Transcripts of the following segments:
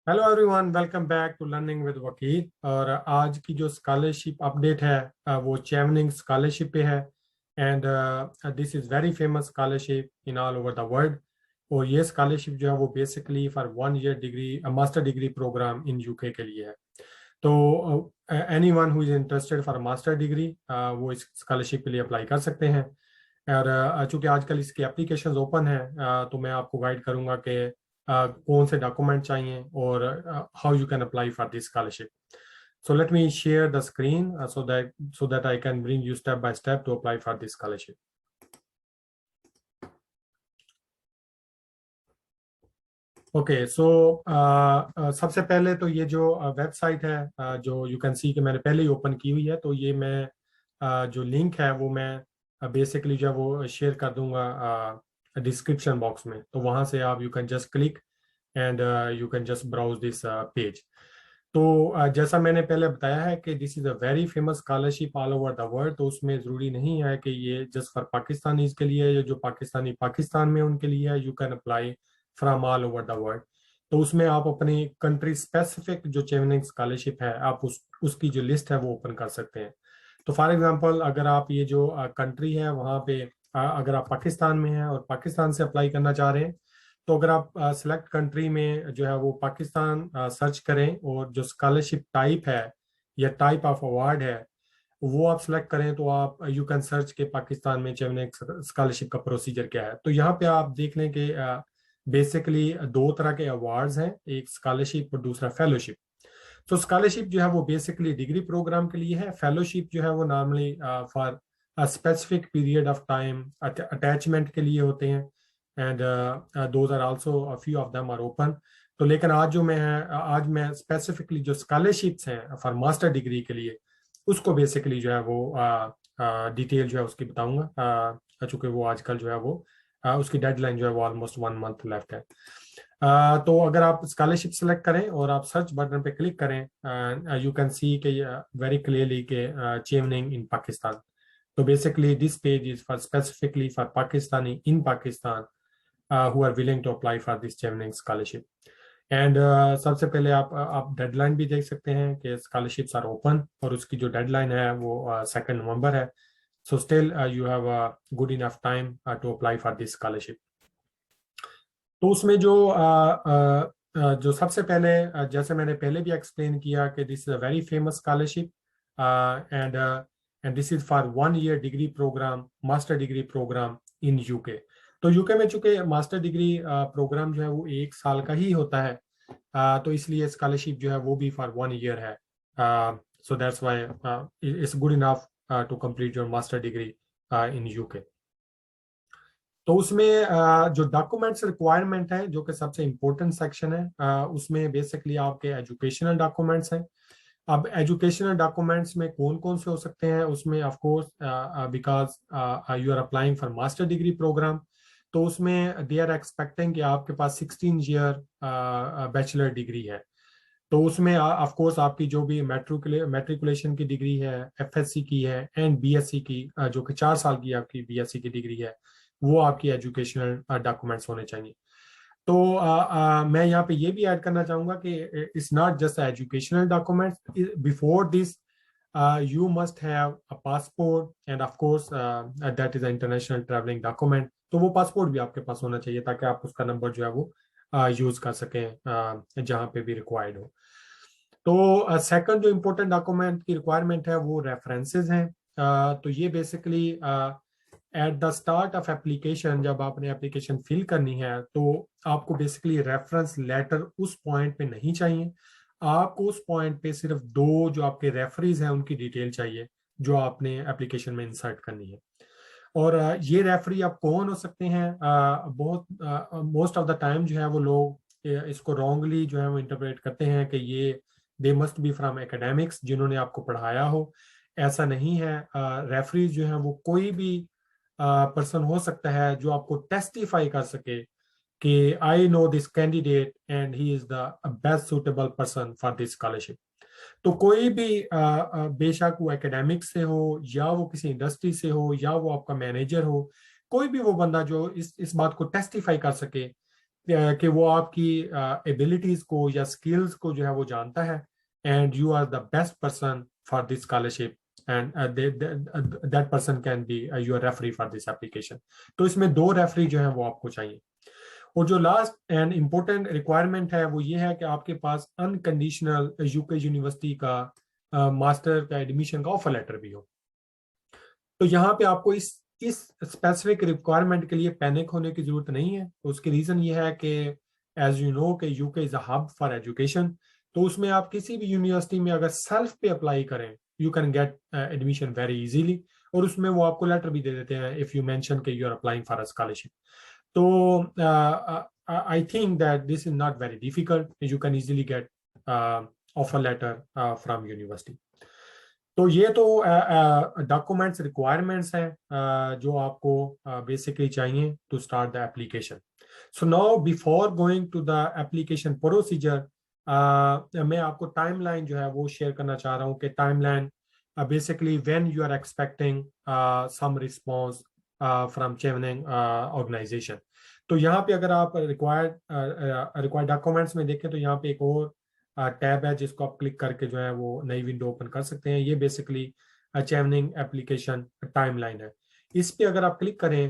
Hello everyone, welcome back to learning with Vakil. और आज की जो स्कॉलरशिप अपडेट है वो चेवनिंग स्कॉलरशिप पे है। And this is very famous scholarship in all over the world. और ये स्कॉलरशिप जो है वो basically for 1 year degree master degree programme in UK के लिए है। तो anyone who is interested for master degree वो इस स्कॉलरशिप के लिए अप्लाई कर सकते हैं। और चूंकि आजकल इसकी एप्लीकेशंस ओपन है, तो मैं आपको गाइड करूंगा कि कौन से डॉक्यूमेंट चाहिए और how you can apply for this scholarship. So let me share the screen so that I can bring you step by step to apply for this scholarship. Okay, so सबसे पहले तो ये जो वेबसाइट है, जो you can सी कि मैंने पहले ही ओपन की हुई है, तो ये मैं जो लिंक है वो मैं बेसिकली जो है वो शेयर कर दूंगा डिस्क्रिप्शन बॉक्स में। तो वहां से आप you can just click and you can just browse this page. तो जैसा मैंने पहले बताया है कि this is a very famous scholarship all over the world. तो उसमें ज़रूरी नहीं है कि ये जस्ट फॉर पाकिस्तानीज के लिए, या जो पाकिस्तानी पाकिस्तान में उनके लिए है, you can apply from all over the world. तो उसमें आप अपनी कंट्री स्पेसिफिक जो चेवनिंग स्कॉलरशिप है, आप उसकी जो लिस्ट है वो ओपन कर सकते हैं। तो फॉर एग्जांपल, अगर आप ये जो कंट्री है वहाँ पे अगर आप पाकिस्तान में हैं और पाकिस्तान से अप्लाई करना चाह रहे हैं, तो अगर आप सिलेक्ट कंट्री में जो है वो पाकिस्तान सर्च करें, और जो स्कॉलरशिप टाइप है या टाइप ऑफ अवार्ड है वो आप सिलेक्ट करें, तो आप यू कैन सर्च के पाकिस्तान में चेवनिंग स्कॉलरशिप का प्रोसीजर क्या है। तो यहाँ पे आप देख लें कि बेसिकली दो तरह के अवार्ड्स हैं, एक स्कॉलरशिप और दूसरा फेलोशिप। तो स्कॉलरशिप जो है वो बेसिकली डिग्री प्रोग्राम के लिए है। फेलोशिप जो है वो normally for specific period of time attachment के लिए होते हैं। And those are also a few of them are open. तो लेकिन आज मैं स्पेसिफिकली जो स्कॉलरशिप्स हैं फॉर मास्टर डिग्री के लिए, उसको बेसिकली जो है वो डिटेल जो है उसकी बताऊंगा, चूंकि वो आजकल जो है वो उसकी डेडलाइन जो है वो ऑलमोस्ट 1 मंथ लेफ्ट है। तो अगर आप स्कॉलरशिप सेलेक्ट करें और आप सर्च बटन पे क्लिक करें, यू कैन सी के वेरी क्लियरली के चेवनिंग इन पाकिस्तान। तो basically this page is for specifically for Pakistani in Pakistan who are willing to apply for this Chevening scholarship. And सबसे पहले आप डेडलाइन भी देख सकते हैं कि स्कॉलरशिप्स आर ओपन, और उसकी जो डेडलाइन है वो 2 नवंबर है। So still you have good enough time to apply for this scholarship. तो उसमें जो सबसे पहले जैसे मैंने पहले भी एक्सप्लेन किया कि this is a very famous scholarship, and and this is for 1 year degree programme, master degree programme in UK. UK यूके में चूंकि मास्टर डिग्री प्रोग्राम जो है वो 1 साल का ही होता है, तो इसलिए स्कॉलरशिप जो है वो भी फॉर 1 ईयर है। So that's why it's good enough to complete your master degree in UK. तो उसमें जो डॉक्यूमेंट्स रिक्वायरमेंट है, जो कि सबसे इम्पोर्टेंट सेक्शन है, उसमें बेसिकली आपके एजुकेशनल डॉक्यूमेंट्स हैं। अब एजुकेशनल डॉक्यूमेंट्स में कौन कौन से हो सकते हैं, उसमें of course because you are applying for master degree programme, तो उसमें दे आर एक्सपेक्टिंग कि आपके पास 16 ईयर बैचलर डिग्री है। तो उसमें ऑफ कोर्स आपकी जो भी मैट्रिकुलेशन की डिग्री है, एफएससी की है, एंड बीएससी की, जो कि 4 साल की आपकी बीएससी की डिग्री है, वो आपकी एजुकेशनल डॉक्यूमेंट्स होने चाहिए। तो मैं यहाँ पे ये भी ऐड करना चाहूंगा कि it's not just educational documents. Before this you must have a passport, end of course that is international travelling document. तो वो पासपोर्ट भी आपके पास होना चाहिए, ताकि आप उसका नंबर जो है वो यूज कर सकें जहाँ पे भी रिक्वायर्ड हो। तो सेकंड जो इम्पोर्टेंट डॉक्यूमेंट की रिक्वायरमेंट है वो रेफरेंसेस हैं। तो ये basically at the start of application, जब आपने एप्लीकेशन फिल करनी है, तो आपको बेसिकली रेफरेंस लेटर उस पॉइंट पे नहीं चाहिए। आपको उस पॉइंट पे सिर्फ दो जो आपके रेफरीज हैं उनकी डिटेल चाहिए, जो आपने एप्लीकेशन में इंसर्ट करनी है। और ये रेफरी आप कौन हो सकते हैं? बहुत मोस्ट ऑफ द टाइम जो है वो लोग इसको रॉन्गली जो है वो इंटरप्रेट करते हैं कि ये they must be from academics, जिन्होंने आपको पढ़ाया हो। ऐसा नहीं है। रेफरीज जो है वो कोई भी पर्सन हो सकता है जो आपको टेस्टिफाई कर सके कि I know this candidate and he is the best suitable person for this scholarship. तो कोई भी बेशक वो एकेडमिक से हो, या वो किसी इंडस्ट्री से हो, या वो आपका मैनेजर हो, कोई भी वो बंदा जो इस बात को टेस्टिफाई कर सके कि वो आपकी एबिलिटीज को या स्किल्स को जो है वो जानता है, and you are the best person for this scholarship, and that person can be your referee for this application. तो इसमें 2 रेफरी जो है वो आपको चाहिए। और जो लास्ट एंड इम्पोर्टेंट रिक्वायरमेंट है वो ये है कि आपके पास अनकंडीशनल यूके यूनिवर्सिटी का मास्टर का एडमिशन का ऑफर लेटर भी हो। तो यहाँ पे आपको इस स्पेसिफिक रिक्वायरमेंट के लिए पैनिक होने की जरूरत नहीं है। उसकी रीजन ये है कि एज यू नो कि UK is a hub for education. तो उसमें आप किसी भी यूनिवर्सिटी में अगर सेल्फ पे अप्लाई करें, you can get admission very easily. और उसमें वो आपको लेटर भी दे देते हैं इफ यू मेंशन कि you are applying for a scholarship. तो I think that this is not very difficult. You can easily get offer letter from university. तो ये तो डॉक्यूमेंट्स रिक्वायरमेंट्स हैं जो आपको बेसिकली चाहिए to start the application. So now before going to the application procedure, मैं आपको timeline जो है वो शेयर करना चाह रहा हूँ कि timeline basically when you are expecting some response from Chevening organisation. तो यहाँ पे अगर आप रिक्वायर्ड डॉक्यूमेंट्स में देखें तो यहाँ पे एक और टैब है जिसको आप क्लिक करके जो है वो नई विंडो ओपन कर सकते हैं। ये बेसिकली चेवनिंग एप्लीकेशन टाइमलाइन है। इस पे अगर आप क्लिक करें,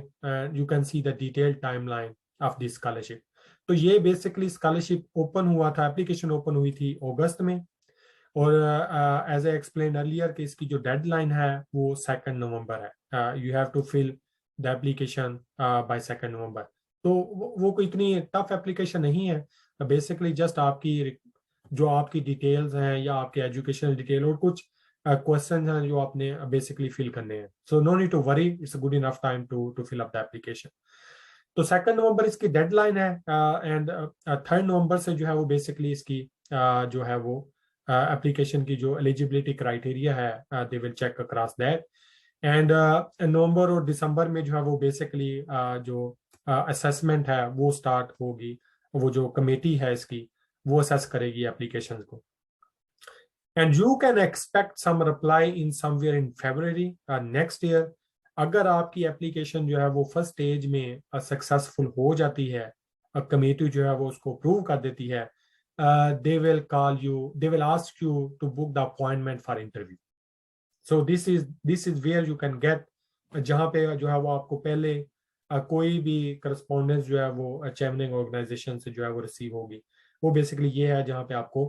you can see the detailed timeline of this scholarship. तो ये बेसिकली स्कॉलरशिप ओपन हुआ था, एप्लीकेशन ओपन हुई थी अगस्त में, और एज ए एक्सप्लेन अर्लियर कि इसकी जो डेडलाइन है वो 2 नवंबर है। You have to fill the application by 2 November. तो वो कोई इतनी टफ एप्लीकेशन नहीं है। बेसिकली जस्ट आपकी जो आपकी डिटेल्स हैं या आपके एजुकेशनल डिटेल और कुछ क्वेश्चन हैं जो आपने बेसिकली फिल करने हैं। So no need to worry, it's good enough time to fill up the application. तो 2 नवंबर इसकी डेडलाइन है, एंड 3 नवंबर से जो है वो बेसिकली इसकी जो है वो एप्लीकेशन की जो एलिजिबिलिटी क्राइटेरिया है they will check across that. And November और दिसंबर में जो है वो बेसिकली जो असेसमेंट है वो स्टार्ट होगी। वो जो कमेटी है इसकी वो असेस करेगी एप्लीकेशन को। And you can expect some reply in somewhere in February next year. अगर आपकी एप्लीकेशन जो है वो फर्स्ट स्टेज में सक्सेसफुल हो जाती है, कमेटी जो है वो उसको अप्रूव कर देती है, they will call you, they will ask you to book the appointment for interview. So this is where you can get, जहाँ पे जो है वो आपको पहले कोई भी करस्पॉन्डेंस जो है वो चेवनिंग ऑर्गेनाइजेशन से जो है वो रिसीव होगी। वो बेसिकली ये है जहाँ पे आपको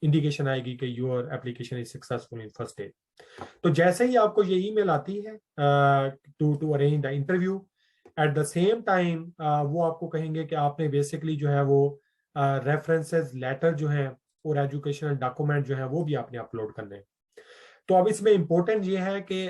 इंडिकेशन आएगी कि your application is successful in first stage. तो जैसे ही आपको ये ईमेल आती है to arrange the interview, at the same time वो आपको कहेंगे कि आपने बेसिकली जो है वो रेफरेंसेस लेटर जो है और एजुकेशनल डॉक्यूमेंट जो है वो भी आपने अपलोड करने हैं। तो अब इसमें इंपॉर्टेंट ये है कि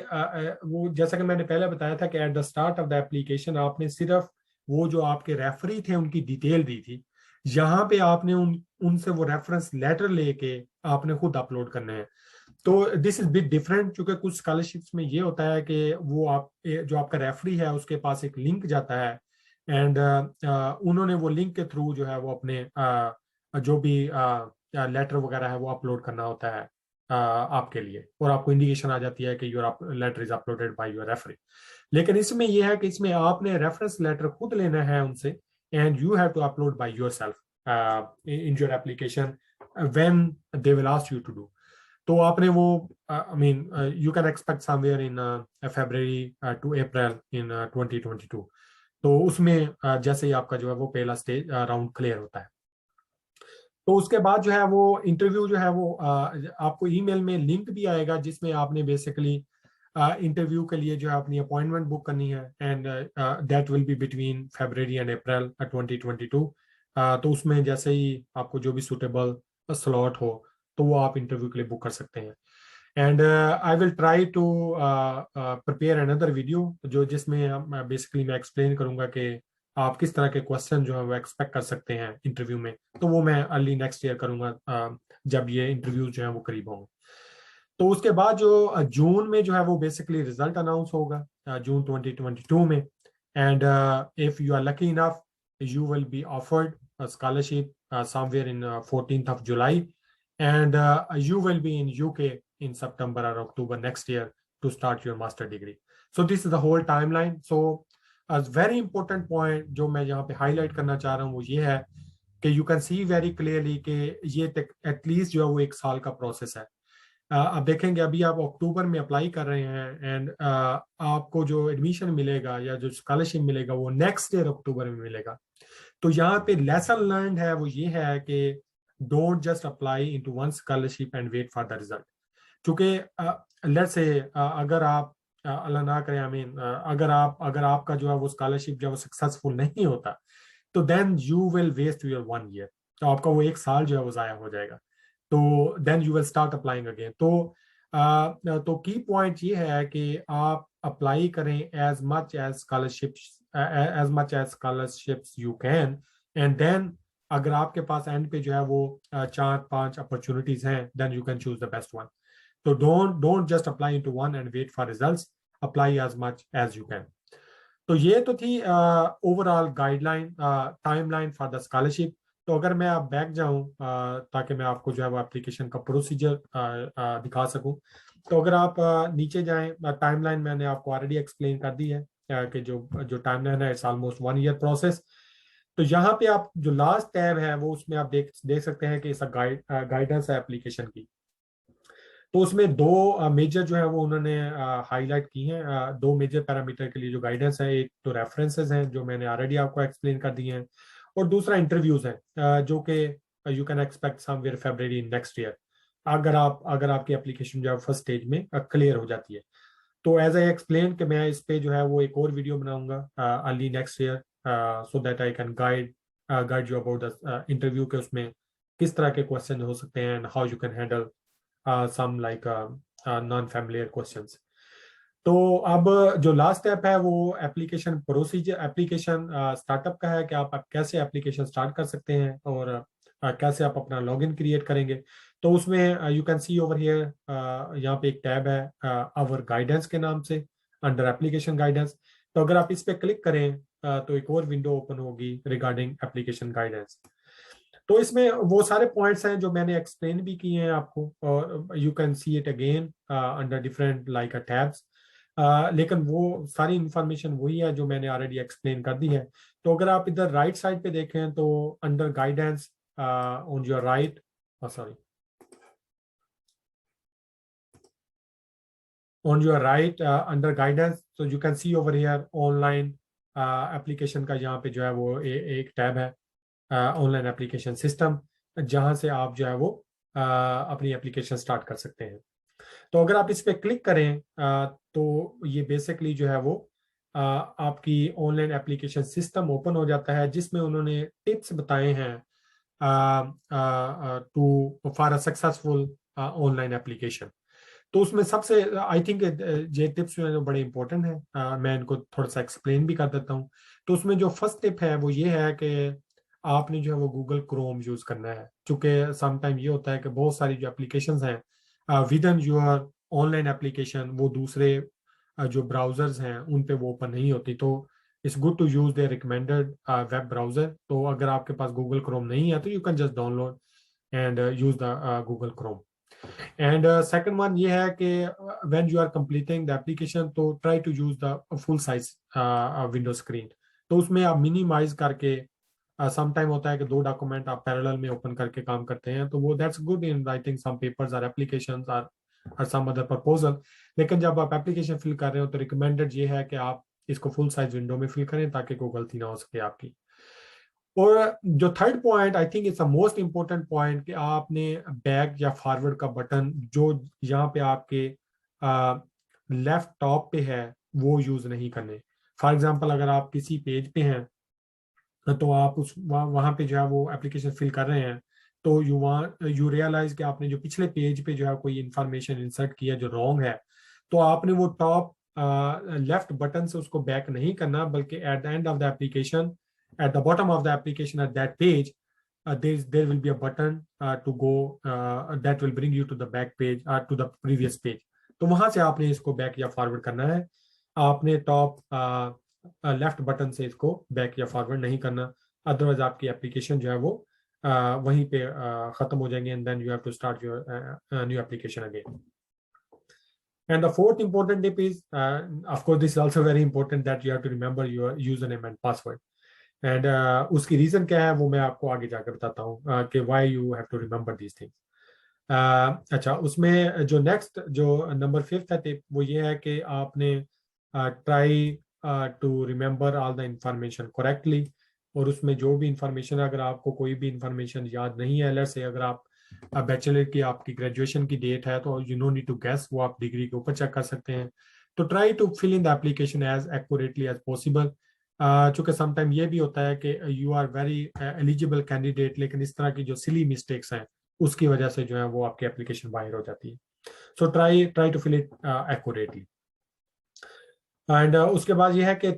वो जैसा कि मैंने पहले बताया था कि at the start of the application आपने सिर्फ वो जो आपके रेफरी थे उनकी डिटेल दी थी। यहाँ पे आपने उनसे वो रेफरेंस लेटर लेके आपने खुद अपलोड करने हैं। तो दिस इज बिट डिफरेंट, क्योंकि कुछ स्कॉलरशिप्स में ये होता है कि वो आप जो आपका रेफरी है उसके पास एक लिंक जाता है, एंड उन्होंने वो लिंक के थ्रू जो है वो अपने जो भी लेटर वगैरह है वो अपलोड करना होता है आपके लिए, और आपको इंडिकेशन आ जाती है कि your letter is uploaded by your referee. लेकिन इसमें यह है कि इसमें आपने रेफरेंस लेटर खुद लेना है उनसे, and you have to upload by yourself in your application when they will ask you to do. तो आपने वो I mean you can expect somewhere in February to April in 2022। तो उसमें जैसे ही आपका जो है वो पहला स्टेज राउंड क्लियर होता है, तो उसके बाद जो है वो इंटरव्यू जो है वो आपको ईमेल में लिंक भी आएगा जिसमें आपने बेसिकली इंटरव्यू के लिए जो है अपनी अपॉइंटमेंट बुक करनी है, and that will be between February and April 2022। तो उसमें जैसे ही आपको जो भी सुटेबल स्लॉट हो तो वो आप इंटरव्यू के लिए बुक कर सकते हैं। And I will try to prepare another video जो जिसमें बेसिकली मैं एक्सप्लेन करूंगा कि आप किस तरह के क्वेश्चन जो है वो एक्सपेक्ट कर सकते हैं इंटरव्यू में। तो वो मैं अर्ली नेक्स्ट ईयर करूंगा जब ये इंटरव्यू जो है वो करीब होंगे। तो उसके बाद जो जून में जो है वो बेसिकली रिजल्ट अनाउंस होगा जून 2022 में, and if you are lucky enough you will be offered scholarship somewhere in 14th of July, and you will be in UK in September or October next year to start your master degree. So this is the whole timeline. So very important point जो मैं यहाँ पे highlight करना चाह रहा हूँ वो ये है कि you can C very clearly कि ये एटलीस्ट जो है वो 1 साल का प्रोसेस है। अब देखेंगे, अभी आप अक्टूबर में अप्लाई कर रहे हैं एंड आपको जो एडमिशन मिलेगा या जो स्कॉलरशिप मिलेगा वो नेक्स्ट ईयर अक्टूबर में मिलेगा। तो यहाँ पे लेसन लर्न है वो ये है कि don't just apply into one scholarship and wait for the result. क्योंकि लेट्स से अगर आप अल्लाह ना करे, आई मीन अगर आपका जो है वो स्कॉलरशिप जो है वो सक्सेसफुल नहीं होता, तो then you will waste your 1 year. तो आपका वो 1 साल जो है वो जाया हो जाएगा। तो then you will start applying again. तो की पॉइंट ये है कि आप अप्लाई करें as much as scholarships you can, and then अगर आपके पास एंड पे जो है वो 4-5 अपॉर्चुनिटीज हैं, then you can choose the best one. तो don't just apply into one and wait for results, apply as much as you can. तो ये तो थी overall guideline, timeline for the scholarship. तो अगर मैं आप बैक जाऊं ताकि मैं आपको जो है वो एप्लीकेशन का प्रोसीजर दिखा सकूं, तो अगर आप नीचे जाएं, टाइमलाइन मैंने आपको ऑलरेडी एक्सप्लेन कर दी है कि जो जो टाइमलाइन है इट्स ऑलमोस्ट 1 ईयर प्रोसेस। तो यहाँ पे आप जो लास्ट टैब है वो उसमें आप देख सकते हैं कि इसका गाइडेंस है एप्लीकेशन की। तो उसमें दो मेजर जो है वो उन्होंने हाईलाइट की हैं, दो मेजर पैरामीटर के लिए जो गाइडेंस है। एक तो रेफरेंसेस हैं जो मैंने ऑलरेडी आपको एक्सप्लेन कर दिए हैं, और दूसरा इंटरव्यूज है जो कि you can expect somewhere February next year, अगर आपकी एप्लीकेशन जो है फर्स्ट स्टेज में क्लियर हो जाती है। तो एज आई एक्सप्लेन कि मैं इस पे जो है वो एक और वीडियो बनाऊंगा early next year, so that I can guide you about the interview के उसमें किस तरह के क्वेश्चन हो सकते हैं and how you can handle some like non-familiar questions। तो अब जो लास्ट स्टेप है वो एप्लीकेशन प्रोसीजर, एप्लीकेशन स्टार्टअप का है कि आप कैसे एप्लीकेशन स्टार्ट कर सकते हैं और कैसे आप अपना लॉगिन क्रिएट करेंगे। तो उसमें you can see over here, यहाँ पे एक टैब है आवर गाइडेंस के नाम से, अंडर एप्लीकेशन गाइडेंस। तो अगर आप इस पे क्लिक करें तो एक और विंडो ओपन होगी रिगार्डिंग एप्लीकेशन गाइडेंस। तो इसमें वो सारे पॉइंट्स हैं जो मैंने एक्सप्लेन भी किए हैं आपको, और you can see it again under different like tabs. लेकिन वो सारी इंफॉर्मेशन वही है जो मैंने ऑलरेडी एक्सप्लेन कर दी है। तो अगर आप इधर राइट साइड पे देखें तो under guidance on your right, sorry, on your right under guidance, तो you can see over here online application का यहाँ पे जो है वो एक टैब है ऑनलाइन एप्लीकेशन सिस्टम, जहां से आप जो है वो अपनी एप्लीकेशन स्टार्ट कर सकते हैं। तो अगर आप इस पे क्लिक करें तो ये बेसिकली जो है वो आपकी ऑनलाइन एप्लीकेशन सिस्टम ओपन हो जाता है, जिसमें उन्होंने टिप्स बताए हैं to for a successful online application. तो उसमें सबसे आई थिंक ये टिप्स जो है बड़े इंपॉर्टेंट है, मैं इनको थोड़ा सा एक्सप्लेन भी कर देता हूँ। तो उसमें जो फर्स्ट टिप है वो ये है कि आपने जो है वो गूगल क्रोम यूज करना है, क्योंकि समटाइम ये होता है कि बहुत सारी जो एप्लीकेशंस हैं with in your online application वो दूसरे जो ब्राउजर्स हैं उन पे वो ओपन नहीं होती। तो it's good to use the recommended web browser. तो अगर आपके पास गूगल क्रोम नहीं है तो you can just download and use the Google Chrome. And second one ये है कि when you are completing the application तो try to use the full size window screen. तो उसमें आप मिनिमाइज करके, समटाइम होता है कि दो डॉक्यूमेंट आप पैरेलल में ओपन करके काम करते हैं, तो वो that's good in writing some papers और एप्लीकेशंस और सम अदर प्रपोजल। लेकिन जब आप एप्लीकेशन फिल कर रहे हो तो रिकमेंडेड ये है कि आप इसको फुल साइज विंडो में फिल करें ताकि कोई गलती ना हो सके आपकी। और जो third point I think it's a most important point कि आपने बैक या फॉरवर्ड का बटन जो यहाँ पे आपके लेफ्ट टॉप पे है वो यूज नहीं करने। फॉर एग्जांपल अगर आप किसी पेज पे हैं तो आप उस वहाँ पे जो है वो एप्लीकेशन फिल कर रहे हैं, तो यू रियलाइज कि आपने जो पिछले पेज पे जो है कोई इंफॉर्मेशन इंसर्ट किया जो रॉन्ग है, तो आपने वो टॉप लेफ्ट बटन से उसको बैक नहीं करना, बल्कि at the end of the application, at the bottom of the application at that page, there will be a button to go that will bring you to the back page to the previous page। तो वहां से आपने इसको back या forward करना है, आपने top left button से इसको बैक या फॉरवर्ड नहीं करना, अदरवाइज आपकी एप्लीकेशन जो है वो वहीं पे खत्म हो जाएंगे and then you have to start your new application again. And the fourth important tip is, of course, this is also very important that you have to remember your username and password. And उसकी reason क्या है वो मैं आपको आगे जाकर बताता हूँ कि why you have to remember these things. अच्छा, उसमें जो नेक्स्ट जो नंबर 5th है टिप वो ये है कि आपने try to remember all the information correctly. और उसमें जो भी इंफॉर्मेशन, अगर आपको कोई भी इंफॉर्मेशन याद नहीं है, अलग से अगर आप बैचलर की आपकी ग्रेजुएशन की डेट है तो you no need to guess, वो आप डिग्री के ऊपर चेक कर सकते हैं. तो try to fill in the application as accurately as possible. चूंकि समटाइम ये भी होता है कि you are very eligible candidate, लेकिन इस तरह की जो सिली मिस्टेक्स हैं उसकी वजह से जो है वो आपकी एप्लीकेशन बाहर हो जाती है. So try to fill it accurately. And उसके बाद ये है कि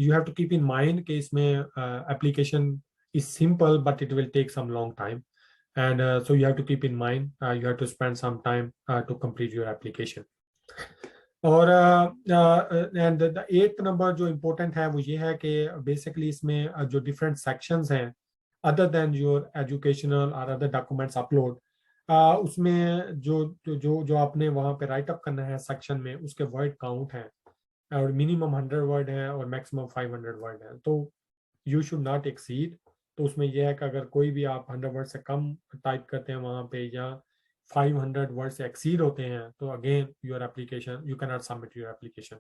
you have to keep in mind कि इसमें application is simple but it will take some long time, and so you have to keep in mind, you have to spend some time to complete your application. और and the 8th number जो important है वो ये है कि basically इसमें जो different sections हैं अदर देन योर एजुकेशनल और अदर डॉक्यूमेंट्स अपलोड, उसमें जो जो जो जो आपने वहाँ पे राइट अप करना है सेक्शन में, उसके वर्ड काउंट है और मिनिमम 100 वर्ड है और मैक्सिमम 500 वर्ड है. तो यू शुड नॉट एक्सीड. तो उसमें यह है कि अगर कोई भी आप 100 वर्ड से कम टाइप करते हैं वहाँ पे या 500 वर्ड से एक्सीड होते हैं तो again your application, you can not submit your application.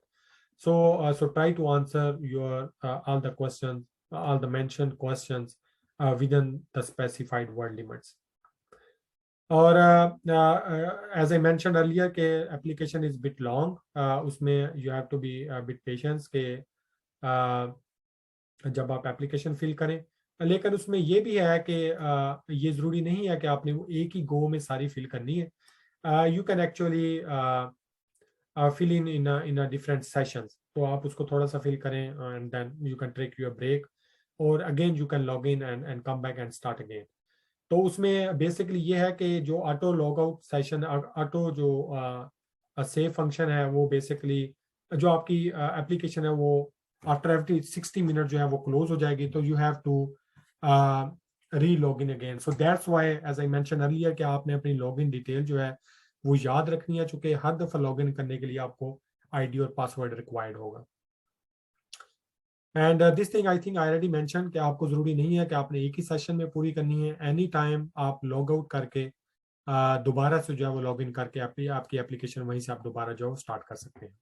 So try to answer your all the questions, all the mentioned questions within the specified word limits. और as I mentioned earlier कि application is bit long, उसमें you have to be bit patient के जब आप application fill करें. लेकिन उसमें ये भी है कि ये ज़रूरी नहीं है कि आपने वो एक ही गो में सारी फिल करनी है. You can actually fill in different sessions. तो आप उसको थोड़ा सा फिल करें and then you can take your break और again you can log in and come back and start again. तो उसमें बेसिकली ये है कि जो auto log out session, auto जो सेव फंक्शन है वो बेसिकली जो आपकी एप्लीकेशन है वो आफ्टर एवरी 60 मिनट जो है वो क्लोज हो जाएगी. तो you have to re log in again. So that's why as I mention earlier कि आपने अपनी लॉग इन डिटेल जो है वो याद रखनी है, चूंकि हर दफा लॉग इन करने के लिए आपको आईडी और पासवर्ड रिक्वायर्ड होगा. And this thing I think I already mention कि आपको जरूरी नहीं है कि आपने एक ही सेशन में पूरी करनी है. एनी टाइम आप लॉग आउट करके दोबारा से जो है वो लॉग इन करके आपकी एप्लीकेशन वहीं से आप दोबारा जो स्टार्ट कर सकते हैं.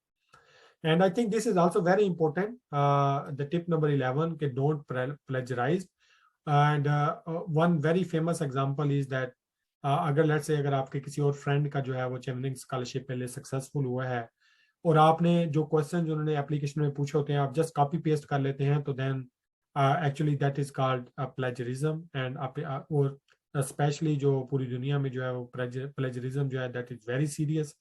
And I think this is also very important. The tip number 11, कि don't plagiarize. And one very famous example is that अगर let's say अगर आपके किसी और फ्रेंड का जो है वो चेमनिंग स्कॉलरशिप के लिए सक्सेसफुल हुआ है और आपने जो क्वेश्चन जो उन्होंने एप्लीकेशन में पूछे होते हैं आप जस्ट कॉपी पेस्ट कर लेते हैं, तो then actually that is called plagiarism. And और स्पेशली जो पूरी दुनिया में जो है वो प्लेजरिज्म जो है that is very serious.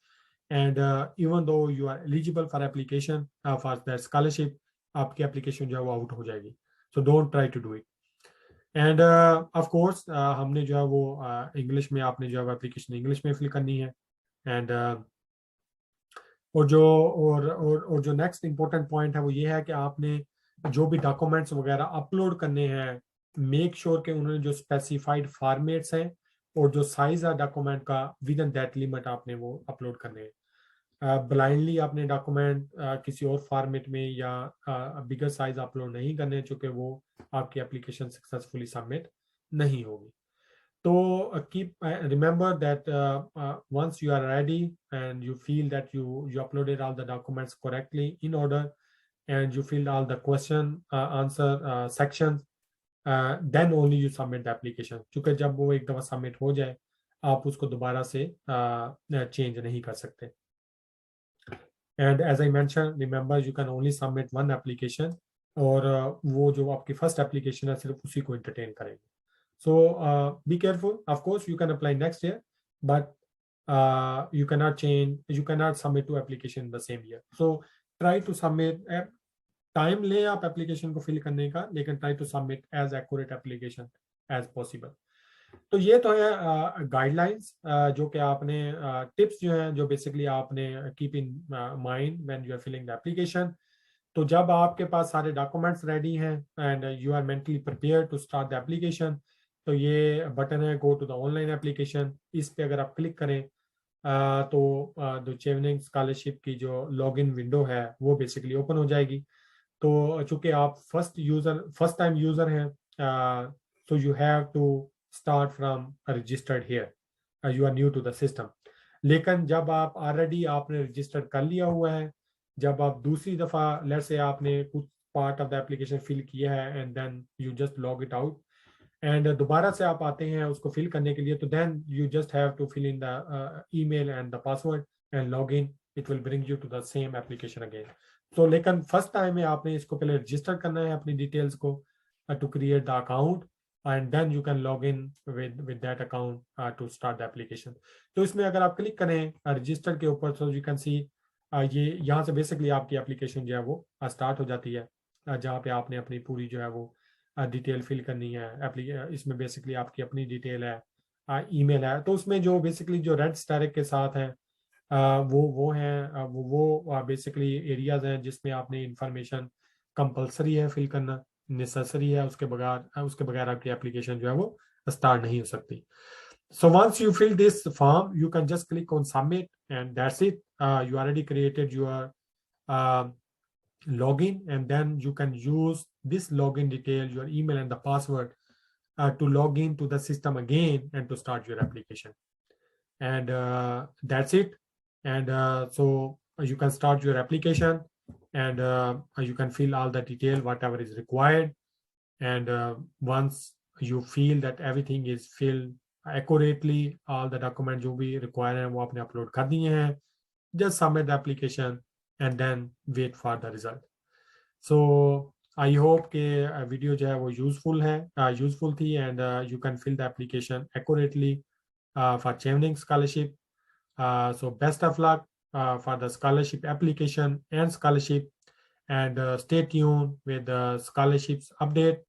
And even though you are eligible for application for that scholarship, आपकी एप्लीकेशन जो है वो आउट हो जाएगी. So don't try to do it. And of course हमने जो है वो इंग्लिश में, आपने जो है एप्लीकेशन इंग्लिश में फिल करनी है. एंड और जो नेक्स्ट इंपॉर्टेंट पॉइंट है वो ये है कि आपने जो भी डॉक्यूमेंट्स वगैरह अपलोड करने हैं मेक श्योर कि उन्होंने जो स्पेसिफाइड फॉर्मेट्स हैं और जो साइज है डॉक्यूमेंट का विद इन दैट लिमिट आपने वो अपलोड करने हैं. ब्लाइंडली आपने डॉक्यूमेंट किसी और फॉर्मेट में या बिगर साइज अपलोड नहीं करने, चूंकि वो आपकी एप्लीकेशन सक्सेसफुली सबमिट नहीं होगी. तो keep remember that once you are ready and you feel that you uploaded all the documents correctly in order and you filled all the question answer sections, then only you submit the application. क्योंकि जब वो एक दफा submit हो जाए आप उसको दोबारा से चेंज नहीं कर सकते. And as I mentioned, remember you can only submit one application और वो जो आपकी फर्स्ट एप्लीकेशन है सिर्फ उसी को entertain करेंगे. So be careful. Of course, you can apply next year, but you cannot change. You cannot submit two application in the same year. So try to submit. Time ले आप application को fill करने का, लेकिन try to submit as accurate application as possible. तो ये तो है गाइडलाइंस जो कि आपने टिप्स जो हैं जो बेसिकली आपने keep in mind when you are filling the application. तो जब आपके पास सारे डॉक्यूमेंट्स रेडी हैं and you are mentally prepare to start the application, तो ये बटन है go to the online application. इस पे अगर आप क्लिक करें तो जो चेवनिंग स्कॉलरशिप की जो लॉगिन विंडो है वो बेसिकली ओपन हो जाएगी। तो चूंकि आप फर्स्ट टाइम यूजर हैं, so you have to start from registered here, you are new to the system. लेकिन जब आप ऑलरेडी आपने रजिस्टर्ड कर लिया हुआ है, जब आप दूसरी दफ़ा लेट्स से आपने कुछ part of the application fill किया है and then you just log it out and दोबारा से आप आते हैं उसको फिल करने के लिए, तो then you just have to fill in the email and the password and log in, it will bring you to the same application again. तो लेकिन फर्स्ट टाइम में आपने इसको पहले रजिस्टर करना है अपनी डिटेल्स को to create the account and then you can log in with that account to start the application. तो इसमें अगर आप क्लिक करें रजिस्टर के ऊपर, तो यू कैन सी ये यहाँ से बेसिकली आपकी एप्लीकेशन जो है वो स्टार्ट हो जाती है, जहाँ पे आपने अपनी पूरी जो है वो डिटेल फिल करनी है। इसमें बेसिकली आपकी अपनी डिटेल है, ईमेल है। तो उसमें जो बेसिकली जो रेड स्टैरिक के साथ हैं वो हैं वो बेसिकली एरियाज हैं जिसमें आपने इंफॉर्मेशन कंपलसरी है फिल करना, नेसेसरी है, उसके बगैर आपकी एप्लीकेशन जो है वो स्टार्ट नहीं हो सकती। So once you fill this form, you can just click on submit and that's it. You already created your uh, login, and then you can use this login detail, your email and the password to log in to the system again and to start your application. And that's it. And so you can start your application and you can fill all the detail whatever is required. And once you feel that everything is filled accurately, all the documents जो भी require हैं वो आपने upload कर दिए हैं, just submit the application and then wait for the result. So I hope कि video जो है वो यूजफुल थी and you can fill the application accurately for Chevening scholarship. So best of luck for the scholarship application and scholarship, and stay tuned with the scholarships update.